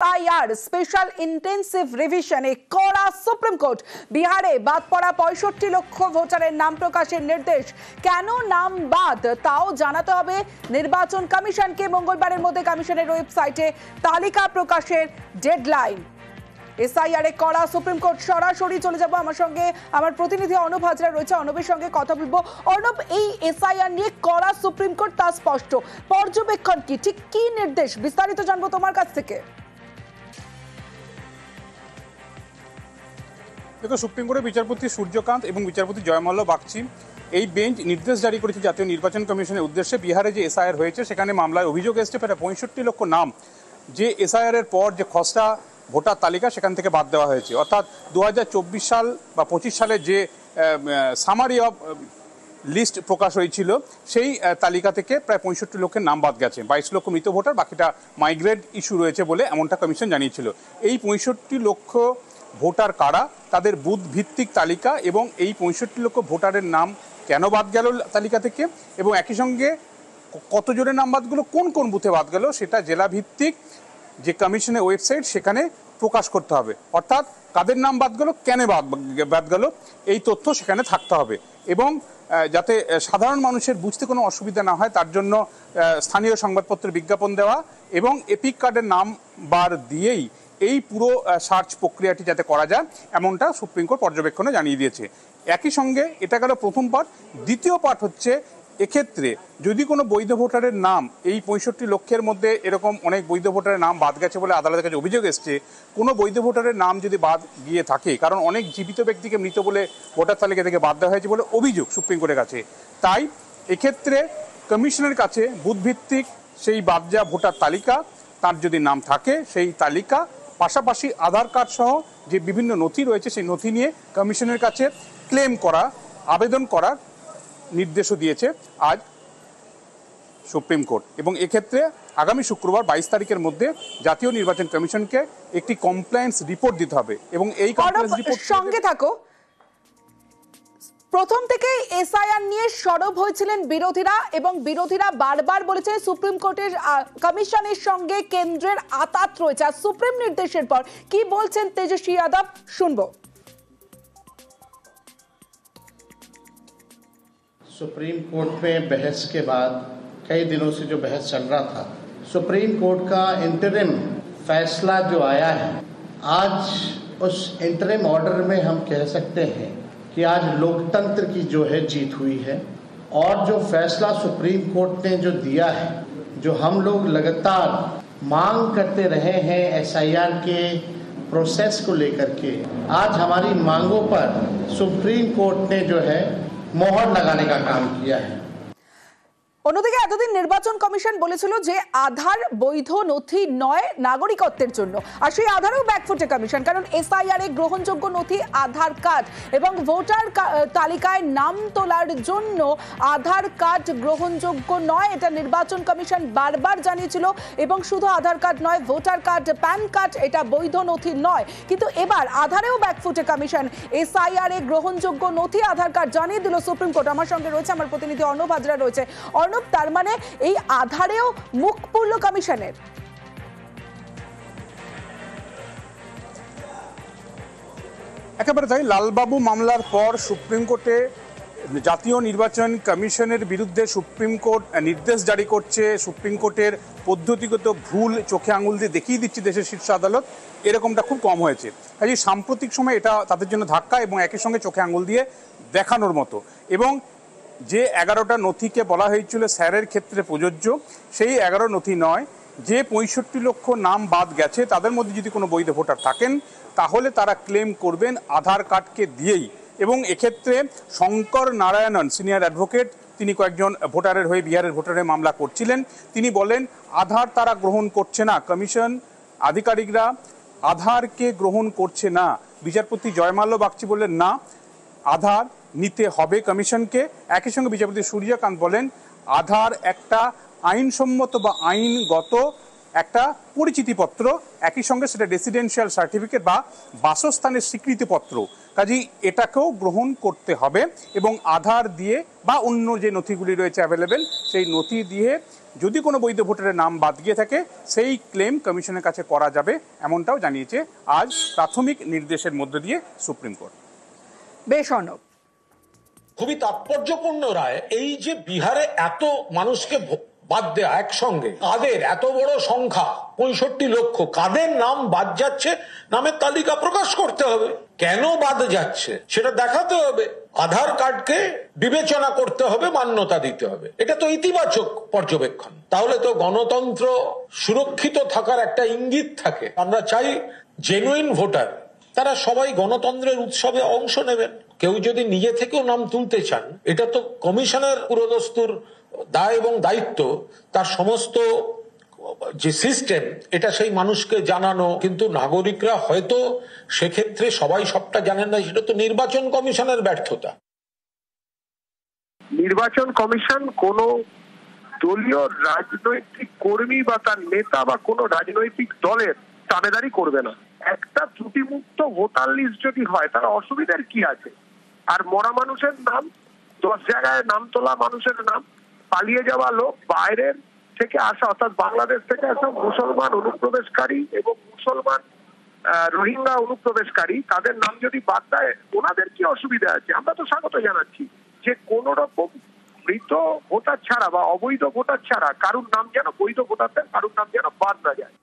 SIR special intensive রিভিশনে কড়া supreme court. বিহারে বাদ পড়া ৬৫ লক্ষ ভোটারের নাম প্রকাশের নির্দেশ। কেন নাম বাদ তাও জানাতে হবে নির্বাচন কমিশনকে। মঙ্গলবারের মধ্যে কমিশনের ওয়েবসাইটে তালিকা প্রকাশের ডেডলাইন। এসআইআর এ কড়া সুপ্রিম কোর্ট। সরাসরি চলে যাব আমার সঙ্গে আমার প্রতিনিধি অর্ণব হাজরা রয়েছে, অর্ণবের সঙ্গে কথা বলবো। অর্ণব, এই এসআইআর নিয়ে কড়া সুপ্রিম কোর্ট, তা স্পষ্ট। পর্যবেক্ষণ কি, ঠিক কি নির্দেশ, বিস্তারিত জানবো তোমার কাছ থেকে। দেখো, সুপ্রিম কোর্টের বিচারপতি সূর্যকান্ত এবং বিচারপতি জয়মাল্য বাগচি এই বেঞ্চ নির্দেশ জারি করেছে জাতীয় নির্বাচন কমিশনের উদ্দেশ্যে। বিহারে যে এসআইআর হয়েছে সেখানে মামলায় অভিযোগ এসছে প্রায় ৬৫ লক্ষ নাম যে এসআইআর এর পর যে খসড়া ভোটার তালিকা সেখান থেকে বাদ দেওয়া হয়েছে। অর্থাৎ ২০২৪ সাল বা ২৫ সালে যে সামারি অফ লিস্ট প্রকাশ হয়েছিল সেই তালিকা থেকে প্রায় ৬৫ লক্ষের নাম বাদ গেছে। ২২ লক্ষ মৃত ভোটার, বাকিটা মাইগ্রেট ইস্যু রয়েছে বলে এমনটা কমিশন জানিয়েছিল। এই ৬৫ লক্ষ ভোটার কারা, তাদের বুথ ভিত্তিক তালিকা এবং এই ৬৫ লক্ষ ভোটারের নাম কেন বাদ গেল তালিকা থেকে এবং একই সঙ্গে কত জনের নাম বাদ গেল, কোন কোন বুথে বাদ গেল, সেটা জেলা ভিত্তিক যে কমিশনের ওয়েবসাইট সেখানে প্রকাশ করতে হবে। অর্থাৎ কাদের নাম বাদ গেল, কেন বাদ গেল, এই তথ্য সেখানে থাকতে হবে এবং যাতে সাধারণ মানুষের বুঝতে কোনো অসুবিধা না হয় তার জন্য স্থানীয় সংবাদপত্রে বিজ্ঞাপন দেওয়া এবং এপিক কার্ডের নাম্বার দিয়েই এই পুরো সার্চ প্রক্রিয়াটি যাতে করা যায় এমনটা সুপ্রিম কোর্ট পর্যবেক্ষণে জানিয়ে দিয়েছে। একই সঙ্গে এটা গেল প্রথম পার্ট। দ্বিতীয় পার্ট হচ্ছে, এক্ষেত্রে যদি কোনো বৈধ ভোটারের নাম এই ৬৫ লক্ষের মধ্যে এরকম অনেক বৈধ ভোটারের নাম বাদ গেছে বলে আদালতের কাছে অভিযোগ এসছে, কোনো বৈধ ভোটারের নাম যদি বাদ গিয়ে থাকে, কারণ অনেক জীবিত ব্যক্তিকে মৃত বলে ভোটার তালিকা থেকে বাদ দেওয়া হয়েছে বলে অভিযোগ সুপ্রিম কোর্টের কাছে, তাই এক্ষেত্রে কমিশনের কাছে বুথভিত্তিক সেই বাদ যাওয়া ভোটার তালিকা, তার যদি নাম থাকে সেই তালিকা, পাশাপাশি আধার কার্ড সহ যে বিভিন্ন নথি রয়েছে সেই নথি নিয়ে কমিশনের কাছে ক্লেম করা, আবেদন করার নির্দেশও দিয়েছে আজ সুপ্রিম কোর্ট। এবং এক্ষেত্রে আগামী শুক্রবার ২২ তারিখের মধ্যে জাতীয় নির্বাচন কমিশনকে একটি কমপ্লায়েন্স রিপোর্ট দিতে হবে এবং এই কমপ্লায়েন্স রিপোর্ট সঙ্গে থাকো। প্রথম থেকে এসআইআর নিয়ে সরব হয়েছিলেন বিরোধীরা এবং বিরোধীরা বারবার বলেছেন সুপ্রিম কোর্টের কমিশনের সঙ্গে কেন্দ্রের আতাত রয়েছে। আর সুপ্রিম নির্দেশের পর কি বলছেন তেজস্বী যাদব, শুনবো। सुप्रीम कोर्ट में बहस के बाद कई दिनों से जो बहस चल रहा था, सुप्रीम कोर्ट का इंटरिम फैसला जो आया है, आज उस इंटरिम ऑर्डर में हम कह सकते हैं कि आज लोकतंत्र की जो है जीत हुई है और जो फैसला सुप्रीम कोर्ट ने जो दिया है, जो हम लोग लगातार मांग करते रहे हैं एसआईआर के प्रोसेस को लेकर के, आज हमारी मांगों पर सुप्रीम कोर्ट ने जो है मोहर लगाने का काम किया है। অন্যদিকে এতদিন নির্বাচন কমিশন বলেছিল যে আধার বৈধ নথি নয় নাগরিকত্বের জন্য, আর সেই আধারও ব্যাকফুটে কমিশন, কারণ এসআইআর এ গ্রহণযোগ্য নথি আধার কার্ড এবং ভোটার তালিকায় নাম তোলার জন্য আধার কার্ড গ্রহণযোগ্য নয়, এটা নির্বাচন কমিশন বারবার জানিয়েছিল। এবং শুধু আধার কার্ড নয়, ভোটার কার্ড, প্যান কার্ড এটা বৈধ নথি নয়। কিন্তু এবার আধারেও ব্যাকফুটে কমিশন, এসআইআর এ গ্রহণযোগ্য নথি আধার কার্ড জানিয়ে দিল সুপ্রিম কোর্ট। আমার সঙ্গে রয়েছে আমার প্রতিনিধি অর্ণব হাজরা রয়েছে। অর্ণব, তার মানে এই আধারেও মুখ পুরল কমিশনের। একেবারে তাই। লালবাবু মামলার পর সুপ্রিম কোর্টে জাতীয় নির্বাচন কমিশনের বিরুদ্ধে সুপ্রিম কোর্ট নির্দেশ জারি করছে। সুপ্রিম কোর্টের পদ্ধতিগত ভুল চোখে আঙুল দিয়ে দেখিয়ে দিচ্ছে দেশের শীর্ষ আদালত, এরকমটা খুব কম হয়েছে। কাজে সাম্প্রতিক সময় এটা তাদের জন্য ধাক্কা এবং একই সঙ্গে চোখে আঙুল দিয়ে দেখানোর মতো। এবং যে 11টা নথিকে বলা হয়েছিল স্যারের ক্ষেত্রে প্রযোজ্য, সেই 11 নথি নয়, যে ৬৫ লক্ষ নাম বাদ গেছে তাদের মধ্যে যদি কোনো বৈধ ভোটার থাকেন তাহলে তারা ক্লেম করবেন আধার কার্ডকে দিয়েই। এবং এক্ষেত্রে শঙ্কর নারায়ণন সিনিয়র অ্যাডভোকেট, তিনি কয়েকজন ভোটারের হয়ে বিহারের ভোটারের মামলা করছিলেন, তিনি বলেন আধার তারা গ্রহণ করছে না, কমিশন আধিকারিকরা আধারকে গ্রহণ করছে না। বিচারপতি জয়মাল্য বাগচি বললেন না, আধার নিতে হবে কমিশনকে। একই সঙ্গে বিচারপতি সূর্যকান্ত বলেন আধার একটা আইনসম্মত বা আইনগত একটা পরিচিতিপত্র, একই সঙ্গে সেটা রেসিডেন্সিয়াল সার্টিফিকেট বা বাসস্থানের স্বীকৃতিপত্র। কাজেই এটাকেও গ্রহণ করতে হবে এবং আধার দিয়ে বা অন্য যে নথিগুলি রয়েছে অ্যাভেলেবেল সেই নথি দিয়ে যদি কোনো বৈধ ভোটারের নাম বাদ গিয়ে থাকে সেই ক্লেম কমিশনের কাছে করা যাবে, এমনটাও জানিয়েছে আজ প্রাথমিক নির্দেশের মধ্য দিয়ে সুপ্রিম কোর্ট। বেশ অর্ণব, খুবই তাৎপর্যপূর্ণ রায়। এই যে বিহারে এত মানুষকে বাদ দেয়া একসঙ্গে, কাদের এত বড় সংখ্যা 65 লক্ষ, কাদের নাম বাদ যাচ্ছে নামের তালিকা প্রকাশ করতে হবে। কেন বাদ যাচ্ছে সেটা দেখাতে হবে, আধার কার্ডকে বিবেচনা করতে হবে, মান্যতা দিতে হবে। এটা তো ইতিবাচক পর্যবেক্ষণ। তাহলে তো গণতন্ত্র সুরক্ষিত থাকার একটা ইঙ্গিত থাকে। আমরা চাই জেনুইন ভোটার তারা সবাই গণতন্ত্রের উৎসবে অংশ নেবেন। কেউ যদি নিজে থেকেও নাম তুলতে চান, এটা তো কমিশনের পুরোদস্তুর দায় এবং দায়িত্ব, তার সমস্ত যে সিস্টেম এটা সেই মানুষকে জানানো। কিন্তু নাগরিকরা হয়তো সেক্ষেত্রে সবাই সবটা জানেন না, সেটা তো নির্বাচন কমিশনের ব্যর্থতা। নির্বাচন কমিশন কোন দলীয় রাজনৈতিক কর্মী বা তার নেতা বা কোন রাজনৈতিক দলের দাবেদারি করবে না। একটা ত্রুটিমুক্ত ভোটার লিস্ট যদি হয় তার অসুবিধার কি আছে? আর মরা মানুষের নাম, 10 জায়গায় নাম তোলা মানুষের নাম, পালিয়ে যাওয়া লোক, বাইরের থেকে আসা অর্থাৎ বাংলাদেশ থেকে আসা মুসলমান অনুপ্রবেশকারী এবং মুসলমান রোহিঙ্গা অনুপ্রবেশকারী, তাদের নাম যদি বাদ দেয় ওনাদের কি অসুবিধা আছে? আমরা তো স্বাগত জানাচ্ছি যে কোন রকম মৃত ভোটার ছাড়া বা অবৈধ ভোটার ছাড়া কারুর নাম যেন, বৈধ ভোটারদের কারুর নাম যেন বাদ না যায়।